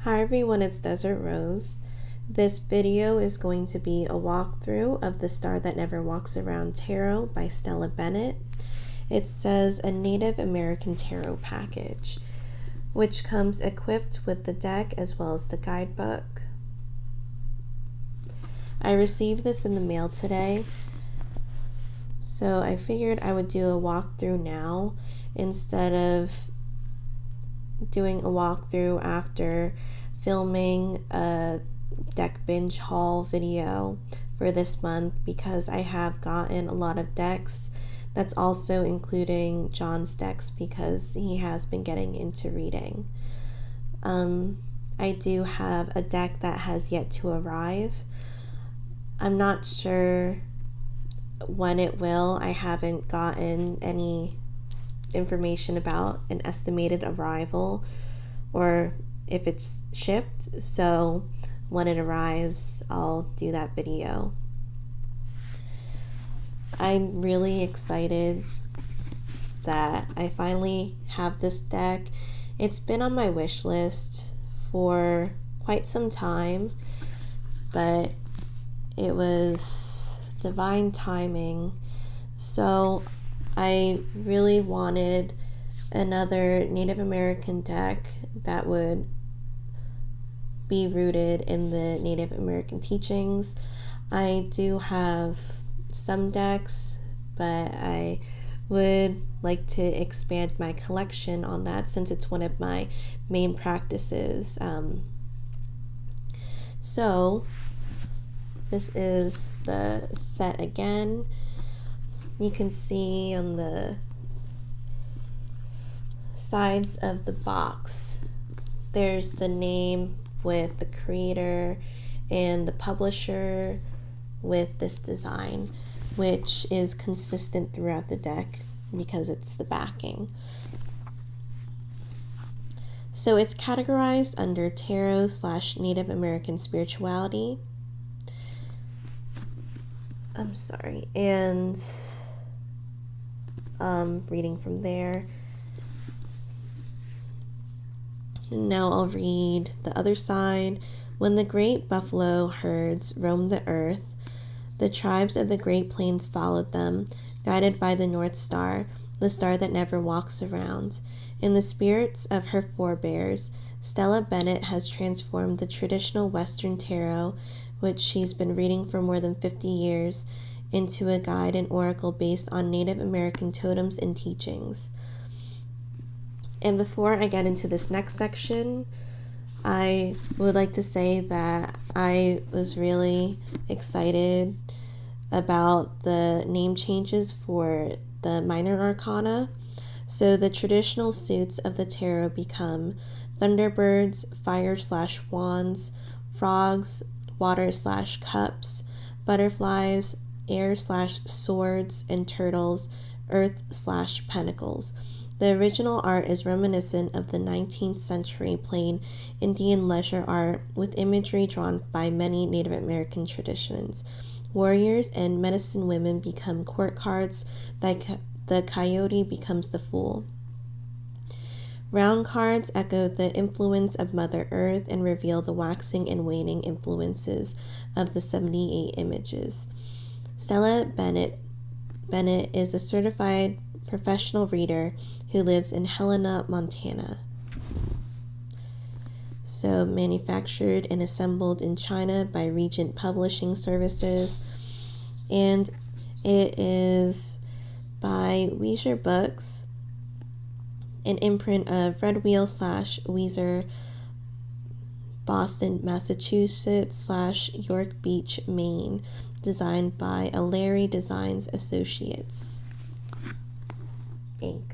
Hi everyone, it's Desert Rose. This video is going to be a walkthrough of The Star That Never Walks Around Tarot by Stella Bennett. It says a Native American tarot package, which comes equipped with the deck as well as the guidebook. I received this in the mail today, so I figured I would do a walkthrough now instead of doing a walkthrough after filming a deck binge haul video for this month, because I have gotten a lot of decks. That's also including John's decks because he has been getting into reading. I do have a deck that has yet to arrive. I'm not sure when it will. I haven't gotten any information about an estimated arrival or if it's shipped, so when it arrives I'll do that video. I'm really excited that I finally have this deck. It's been on my wish list for quite some time, but it was divine timing. So I really wanted another Native American deck that would be rooted in the Native American teachings. I do have some decks, but I would like to expand my collection on that since it's one of my main practices. So this is the set again. You can see on the sides of the box there's the name with the creator and the publisher with this design, which is consistent throughout the deck because it's the backing. So it's categorized under tarot/Native American spirituality. And reading from there. And now I'll read the other side. When the great buffalo herds roamed the earth, the tribes of the Great Plains followed them, guided by the North Star, the star that never walks around. In the spirits of her forebears, Stella Bennett has transformed the traditional Western tarot, which she's been reading for more than 50 years, into a guide and oracle based on Native American totems and teachings. And before I get into this next section, I would like to say that I was really excited about the name changes for the minor arcana. So the traditional suits of the tarot become thunderbirds, fire/wands, frogs, water/cups, butterflies, air/swords, and turtles, earth/pentacles. The original art is reminiscent of the 19th century plain Indian leisure art with imagery drawn by many Native American traditions. Warriors and medicine women become court cards, the coyote becomes the fool. Round cards echo the influence of Mother Earth and reveal the waxing and waning influences of the 78 images. Stella Bennett is a certified professional reader who lives in Helena, Montana. So manufactured and assembled in China by Regent Publishing Services, and it is by Weezer Books, an imprint of Red Wheel / Weezer, Boston, Massachusetts / York Beach, Maine, designed by Larry Designs Associates, Inc.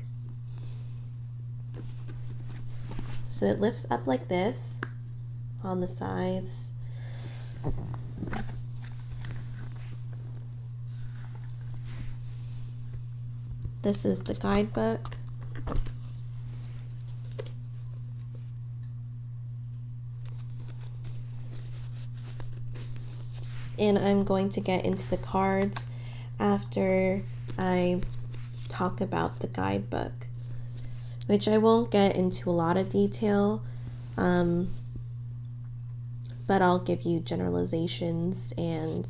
So it lifts up like this on the sides. This is the guidebook. And I'm going to get into the cards after I talk about the guidebook, which I won't get into a lot of detail but I'll give you generalizations and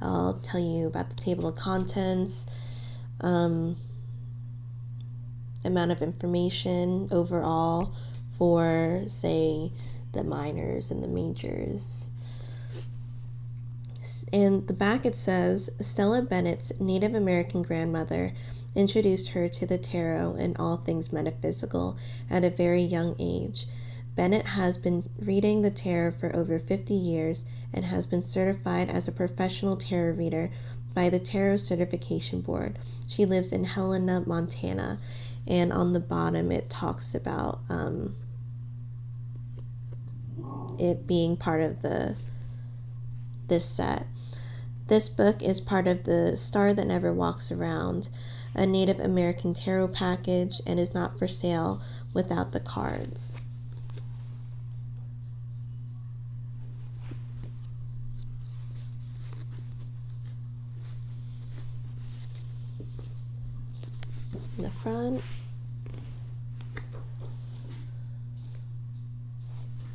I'll tell you about the table of contents, amount of information overall for, say, the minors and the majors. In the back it says, Stella Bennett's Native American grandmother introduced her to the tarot and all things metaphysical at a very young age. Bennett has been reading the tarot for over 50 years and has been certified as a professional tarot reader by the Tarot Certification Board. She lives in Helena, Montana, and on the bottom it talks about it being part of this set. This book is part of the Star That Never Walks Around, a Native American tarot package, and is not for sale without the cards. In the front,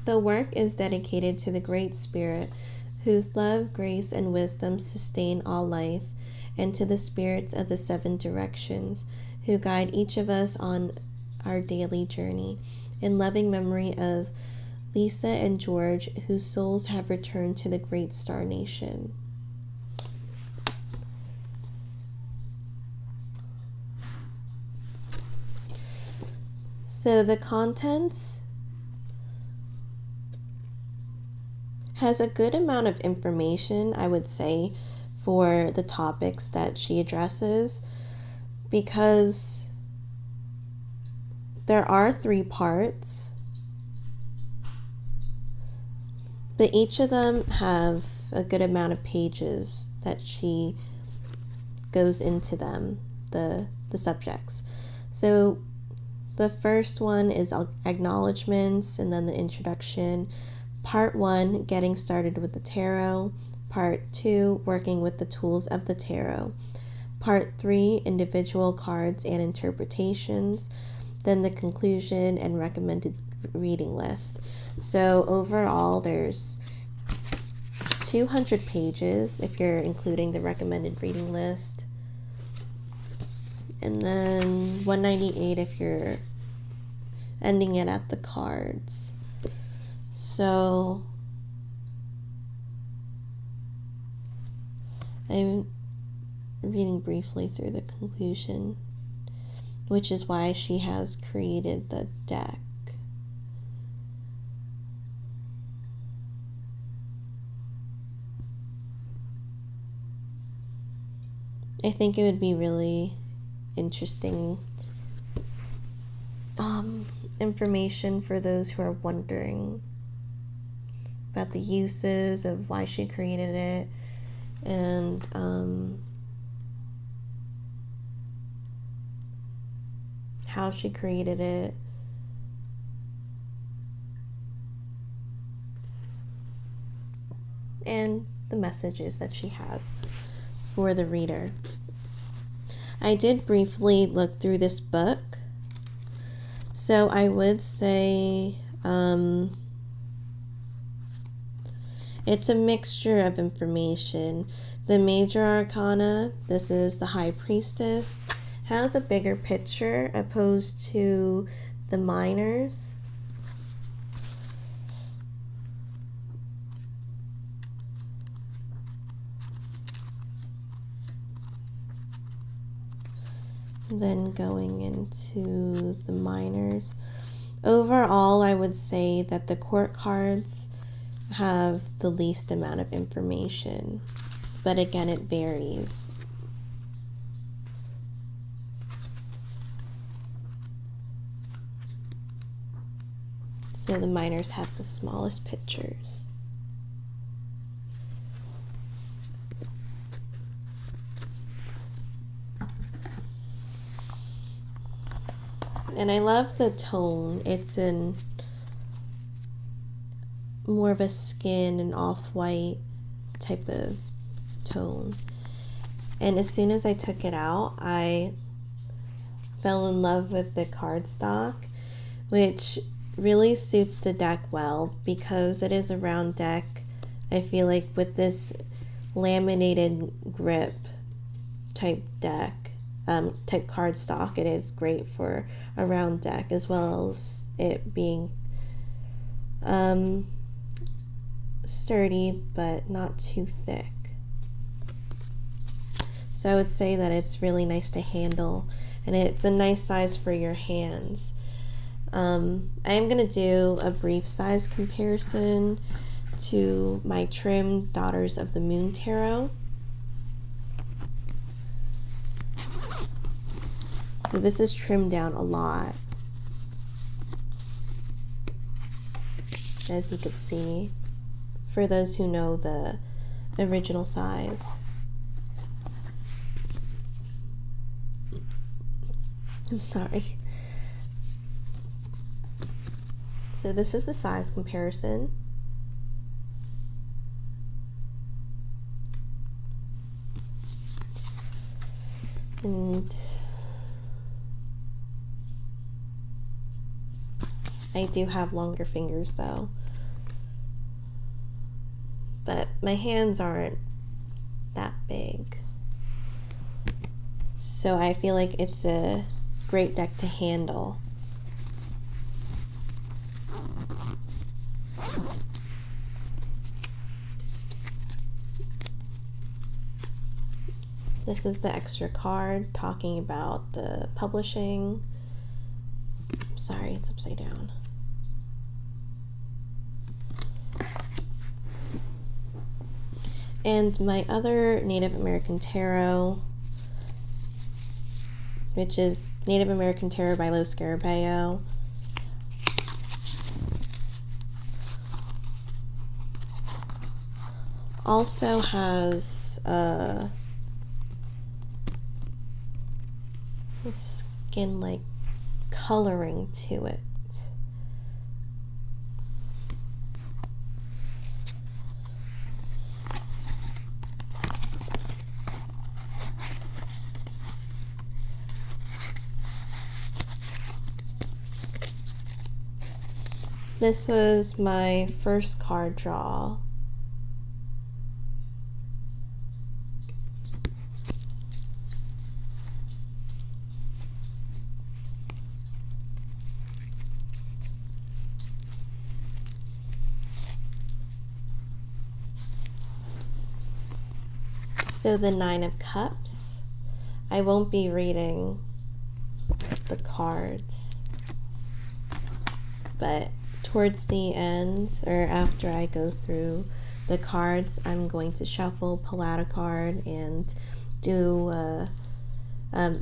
the work is dedicated to the Great Spirit, whose love, grace, and wisdom sustain all life, and to the spirits of the 7 directions, who guide each of us on our daily journey, in loving memory of Lisa and George, whose souls have returned to the Great Star Nation. So the contents has a good amount of information, I would say, for the topics that she addresses, because there are 3 parts, but each of them have a good amount of pages that she goes into them, the subjects. So the first one is acknowledgments, and then the introduction. Part 1, getting started with the tarot. Part 2, working with the tools of the tarot. Part 3, individual cards and interpretations. Then the conclusion and recommended reading list. So overall, there's 200 pages if you're including the recommended reading list. And then 198 if you're ending it at the cards. So I'm reading briefly through the conclusion, which is why she has created the deck. I think it would be really interesting information for those who are wondering about the uses of why she created it, and how she created it, and the messages that she has for the reader. I did briefly look through this book, so I would say it's a mixture of information. The major arcana, this is the High Priestess, has a bigger picture opposed to the minors. Then going into the minors. Overall, I would say that the court cards have the least amount of information, but again, it varies. So the minors have the smallest pictures. And I love the tone. It's in more of a skin and off-white type of tone. And as soon as I took it out, I fell in love with the cardstock, which really suits the deck well because it is a round deck. I feel like with this laminated grip type deck, type cardstock, it is great for a round deck, as well as it being sturdy but not too thick. So I would say that it's really nice to handle, and it's a nice size for your hands. I am going to do a brief size comparison to my trim Daughters of the Moon Tarot. So this is trimmed down a lot, as you could see, for those who know the original size. I'm sorry. So this is the size comparison. And I do have longer fingers though, but my hands aren't that big. So I feel like it's a great deck to handle. This is the extra card talking about the publishing. Sorry, it's upside down. And my other Native American Tarot, which is Native American Tarot by Lo Scarabeo. Also has skin-like coloring to it. This was my first card draw. So the Nine of Cups. I won't be reading the cards, but towards the end, or after I go through the cards, I'm going to shuffle, pull out a card, and do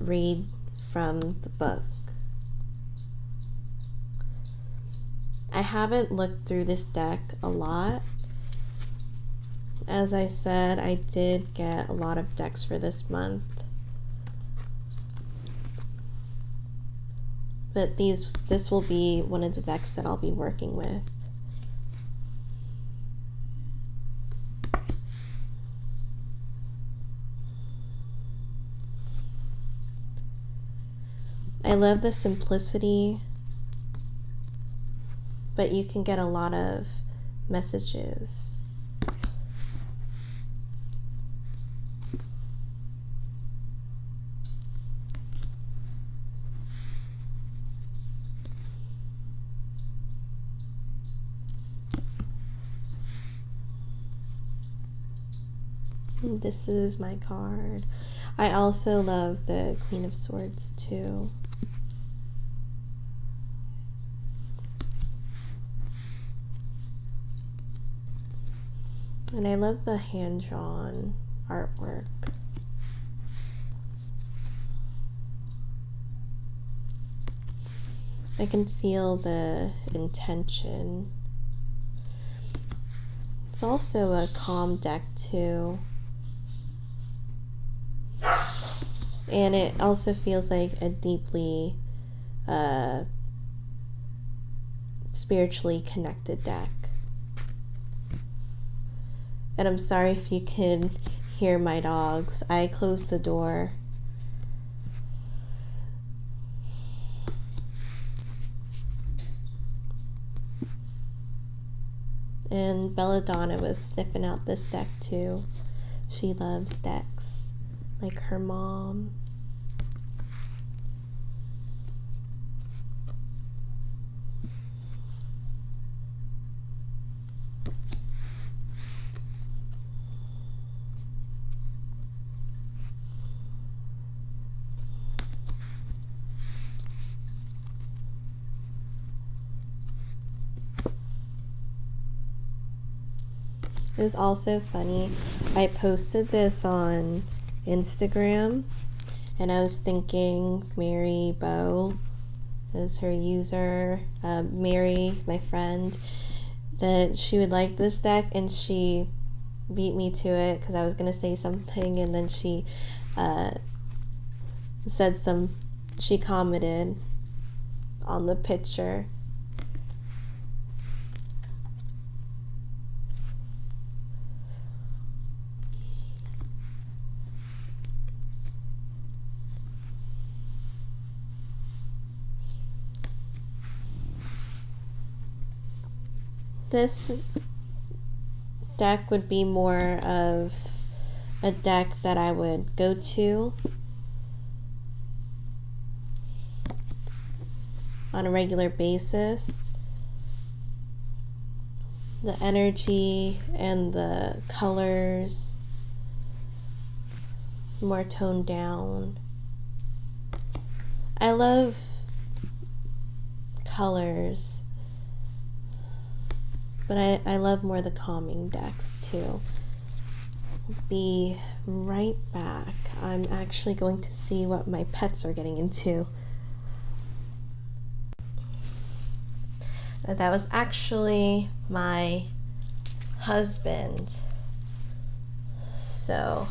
read from the book. I haven't looked through this deck a lot. As I said, I did get a lot of decks for this month. But this will be one of the decks that I'll be working with. I love the simplicity, but you can get a lot of messages. This is my card. I also love the Queen of Swords too. And I love the hand-drawn artwork. I can feel the intention. It's also a calm deck too. And it also feels like a deeply spiritually connected deck. And I'm sorry if you can hear my dogs. I closed the door. And Belladonna was sniffing out this deck too. She loves decks, like her mom. It was also funny. I posted this on Instagram, and I was thinking Mary Bow is her user. Mary, my friend, that she would like this deck, and she beat me to it because I was gonna say something, and then she she commented on the picture. This deck would be more of a deck that I would go to on a regular basis. The energy and the colors more toned down. I love colors, but I love more the calming decks too. I'll be right back. I'm actually going to see what my pets are getting into. That was actually my husband. So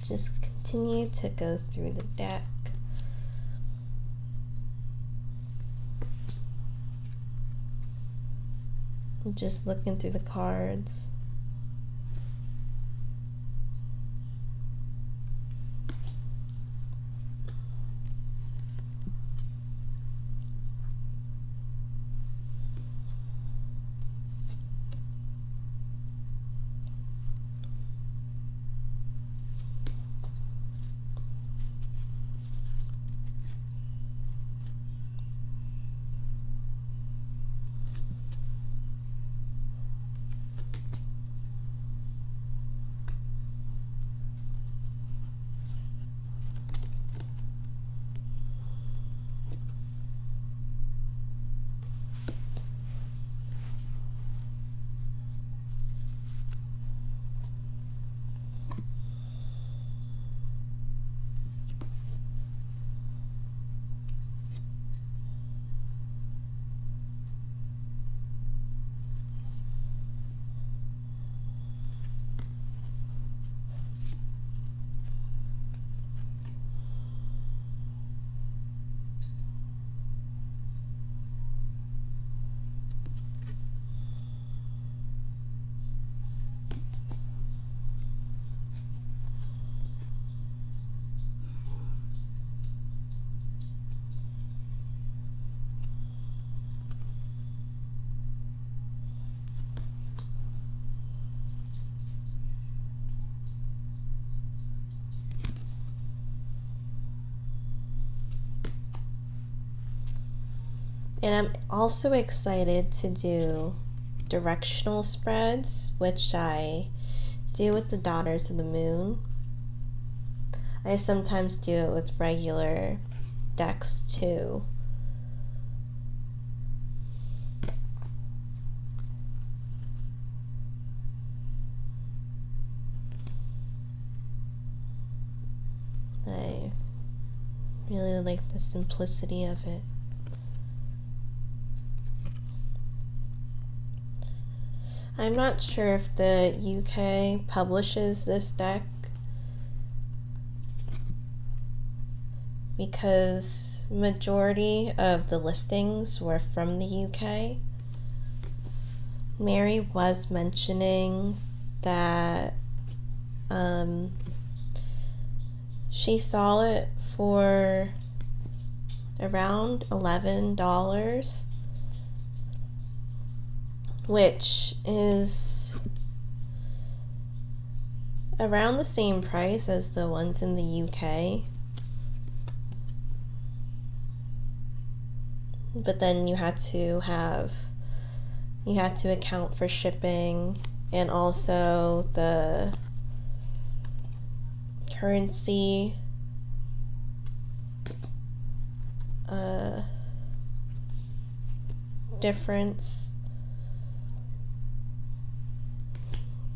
just continue to go through the deck. I'm just looking through the cards. And I'm also excited to do directional spreads, which I do with the Daughters of the Moon. I sometimes do it with regular decks too. I really like the simplicity of it. I'm not sure if the UK publishes this deck because majority of the listings were from the UK. Mary was mentioning that she saw it for around $11, which is around the same price as the ones in the UK. But then you had to account for shipping and also the currency difference.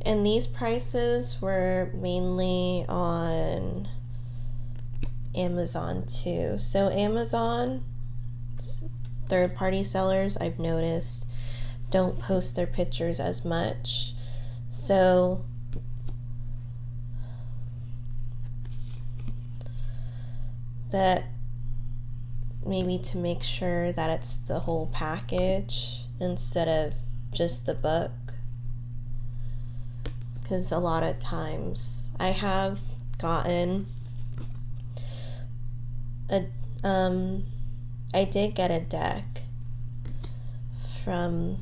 And these prices were mainly on Amazon too. So Amazon, third-party sellers, I've noticed, don't post their pictures as much. So that maybe to make sure that it's the whole package instead of just the book. Because a lot of times I have gotten I did get a deck from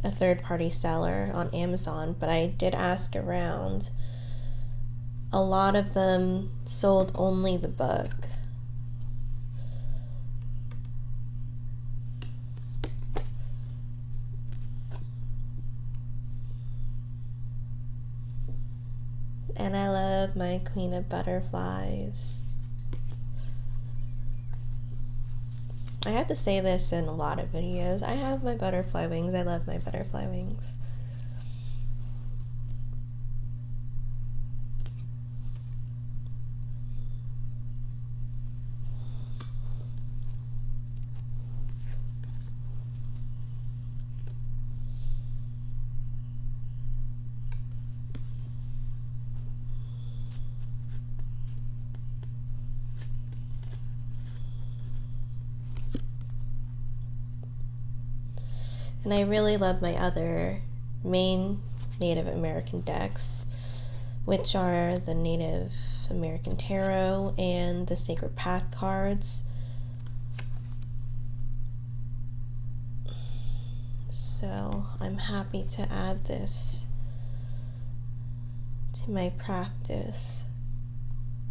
a third-party seller on Amazon, but I did ask around. A lot of them sold only the book. And I love my Queen of Butterflies. I have to say this in a lot of videos. I have my butterfly wings. I love my butterfly wings. And I really love my other main Native American decks, which are the Native American Tarot and the Sacred Path cards. So I'm happy to add this to my practice,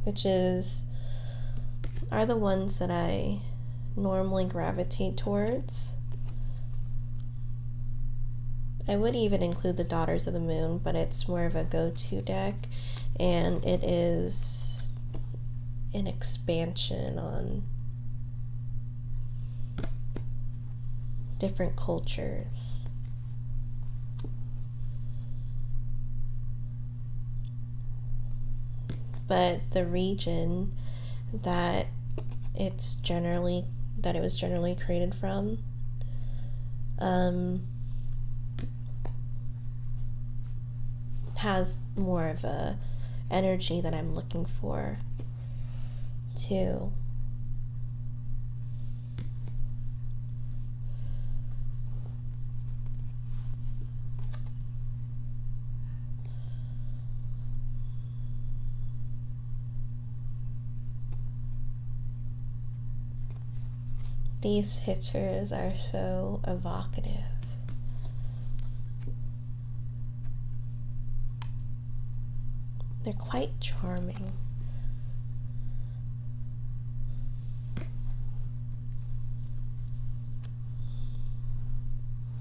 which are the ones that I normally gravitate towards. I would even include the Daughters of the Moon, but it's more of a go-to deck, and it is an expansion on different cultures. But the region that it was generally created from, has more of a energy that I'm looking for too. These pictures are so evocative. They're quite charming.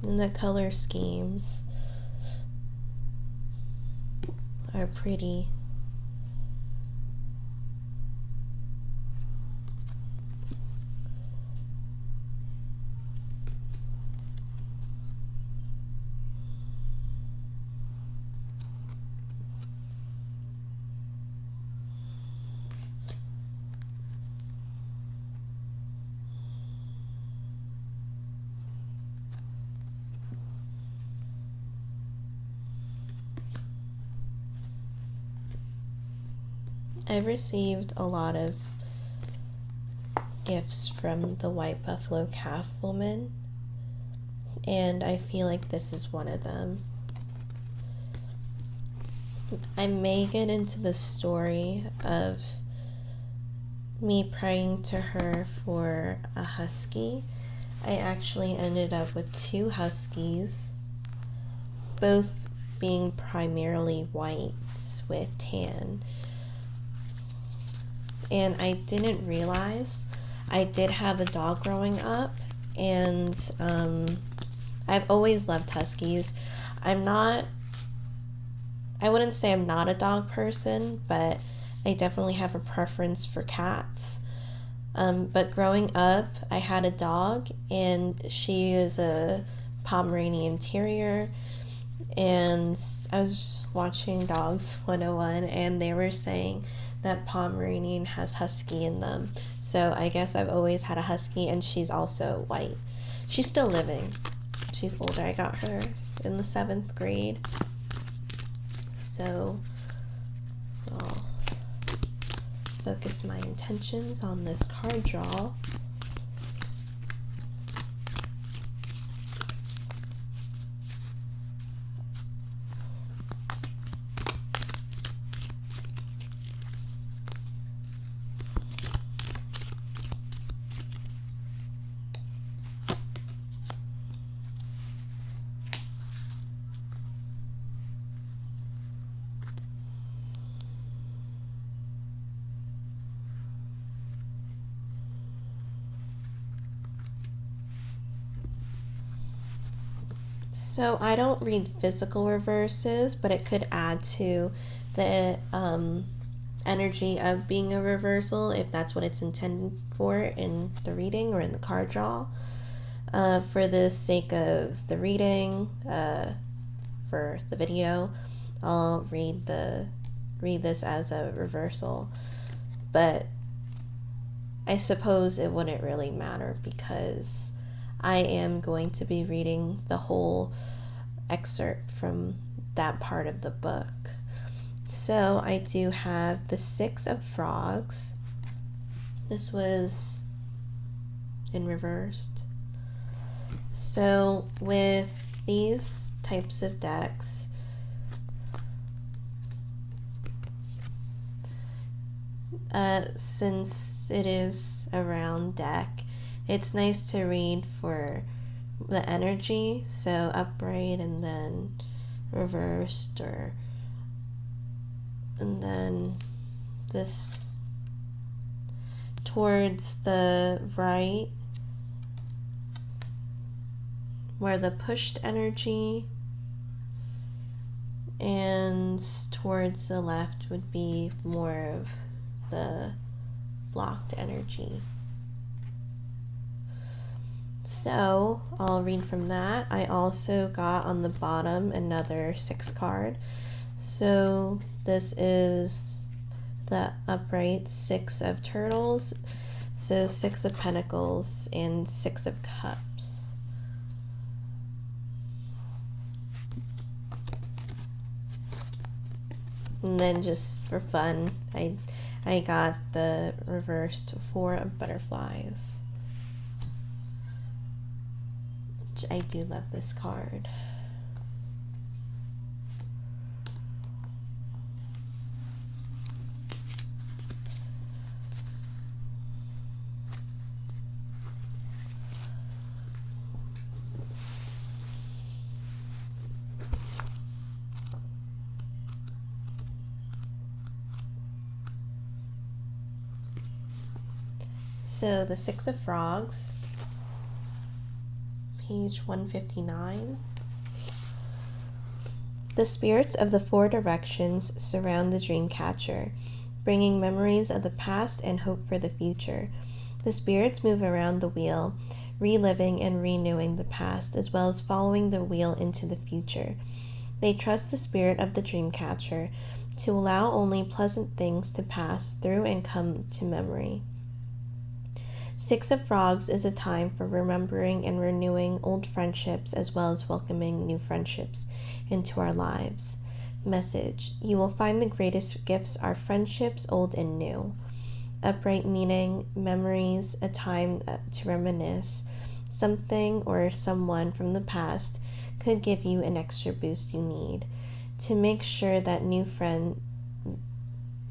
And the color schemes are pretty. I've received a lot of gifts from the White Buffalo Calf Woman, and I feel like this is one of them. I may get into the story of me praying to her for a husky, I actually ended up with 2 huskies, both being primarily white with tan. And I didn't realize I did have a dog growing up, and I've always loved huskies. I wouldn't say I'm not a dog person, but I definitely have a preference for cats. But growing up, I had a dog, and she is a Pomeranian Terrier. And I was watching Dogs 101, and they were saying that Pomeranian has husky in them. So I guess I've always had a husky, and she's also white. She's still living. She's older. I got her in the 7th grade. So I'll focus my intentions on this card draw. So I don't read physical reverses, but it could add to the energy of being a reversal if that's what it's intended for in the reading or in the card draw. For the sake of the reading, for the video, I'll read this as a reversal, but I suppose it wouldn't really matter because I am going to be reading the whole excerpt from that part of the book. So I do have the 6 of Frogs. This was in reversed. So with these types of decks, since it is a round deck, it's nice to read for the energy, so upright and then reversed, and then this towards the right where the pushed energy, and towards the left would be more of the blocked energy. So I'll read from that. I also got on the bottom another 6 card. So this is the upright 6 of Turtles. So 6 of Pentacles and 6 of Cups. And then just for fun, I got the reversed 4 of Butterflies. I do love this card. So the 6 of Frogs, page 159. The spirits of the 4 directions surround the dream catcher, bringing memories of the past and hope for the future. The spirits move around the wheel, reliving and renewing the past, as well as following the wheel into the future. They trust the spirit of the dream catcher to allow only pleasant things to pass through and come to memory. 6 of Frogs is a time for remembering and renewing old friendships as well as welcoming new friendships into our lives. Message: you will find the greatest gifts are friendships old and new. Upright meaning, memories, a time to reminisce. Something or someone from the past could give you an extra boost you need to make sure that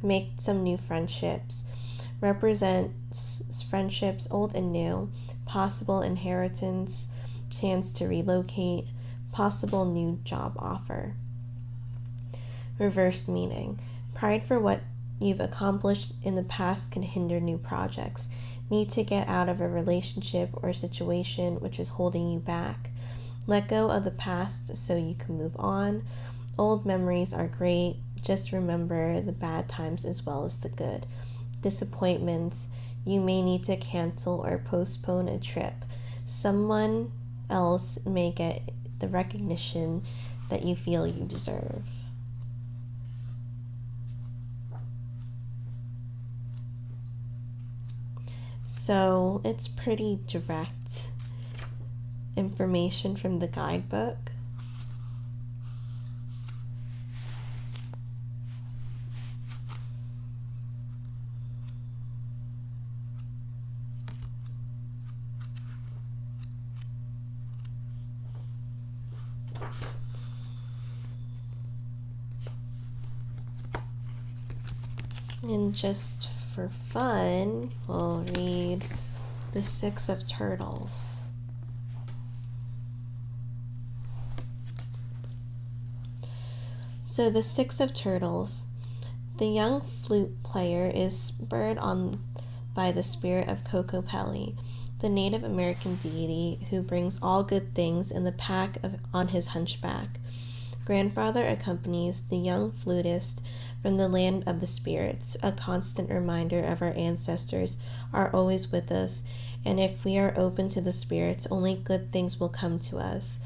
make some new friendships. represents friendships old and new, possible inheritance, chance to relocate, possible new job offer. Reversed meaning. Pride for what you've accomplished in the past can hinder new projects. Need to get out of a relationship or situation which is holding you back. Let go of the past so you can move on. Old memories are great. Just remember the bad times as well as the good. Disappointments. You may need to cancel or postpone a trip. Someone else may get the recognition that you feel you deserve. So it's pretty direct information from the guidebook. And just for fun, we'll read the Six of Turtles. So the Six of Turtles. The young flute player is spurred on by the spirit of Kokopelli, the Native American deity who brings all good things in the pack on his hunchback. Grandfather accompanies the young flutist from the land of the spirits, a constant reminder of our ancestors are always with us, and if we are open to the spirits, only good things will come to us.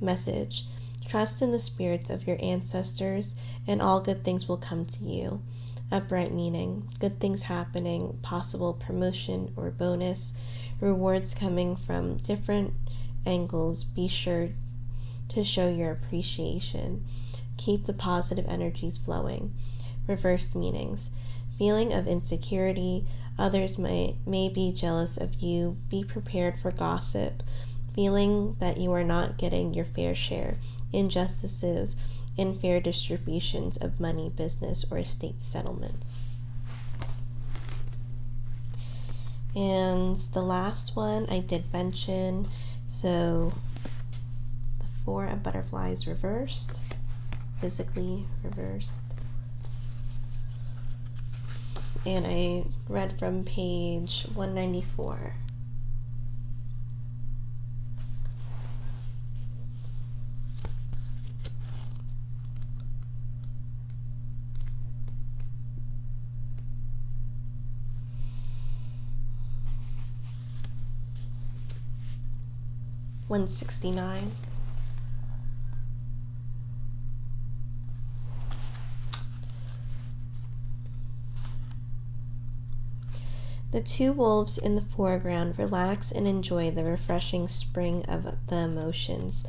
Message: trust in the spirits of your ancestors, and all good things will come to you. Upright meaning: good things happening, possible promotion or bonus, rewards coming from different angles. Be sure to show your appreciation. Keep the positive energies flowing. Reversed meanings: feeling of insecurity, others may be jealous of you, be prepared for gossip, feeling that you are not getting your fair share, injustices, unfair distributions of money, business, or estate settlements. And the last one I did mention, so the Four of Butterflies reversed, physically reversed. And I read from page 194. $169. The two wolves in the foreground relax and enjoy the refreshing spring of the emotions,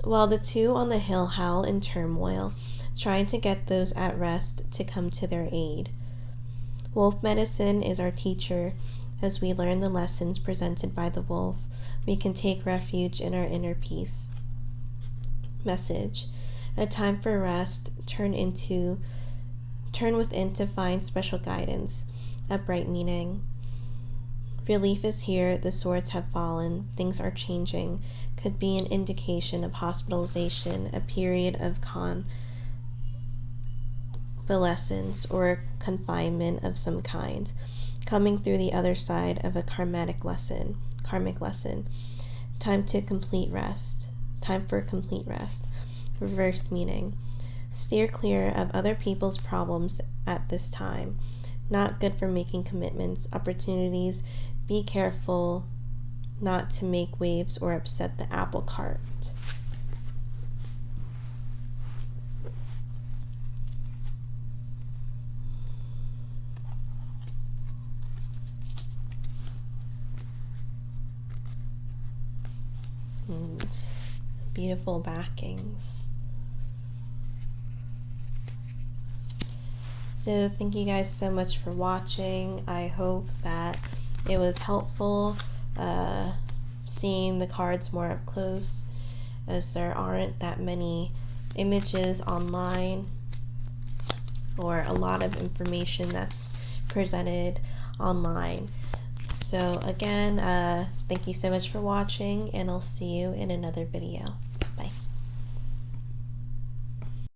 while the two on the hill howl in turmoil, trying to get those at rest to come to their aid. Wolf medicine is our teacher. As we learn the lessons presented by the wolf, we can take refuge in our inner peace. Message: a time for rest. Turn within to find special guidance. Upright meaning: relief is here, the swords have fallen, things are changing. Could be an indication of hospitalization, a period of convalescence, or confinement of some kind, coming through the other side of a karmic lesson. Time for complete rest. Reversed meaning: steer clear of other people's problems at this time. Not good for making commitments, opportunities. Be careful not to make waves or upset the apple cart. And beautiful backings. So thank you guys so much for watching. I hope that it was helpful seeing the cards more up close, as there aren't that many images online or a lot of information that's presented online. So again, thank you so much for watching, and I'll see you in another video.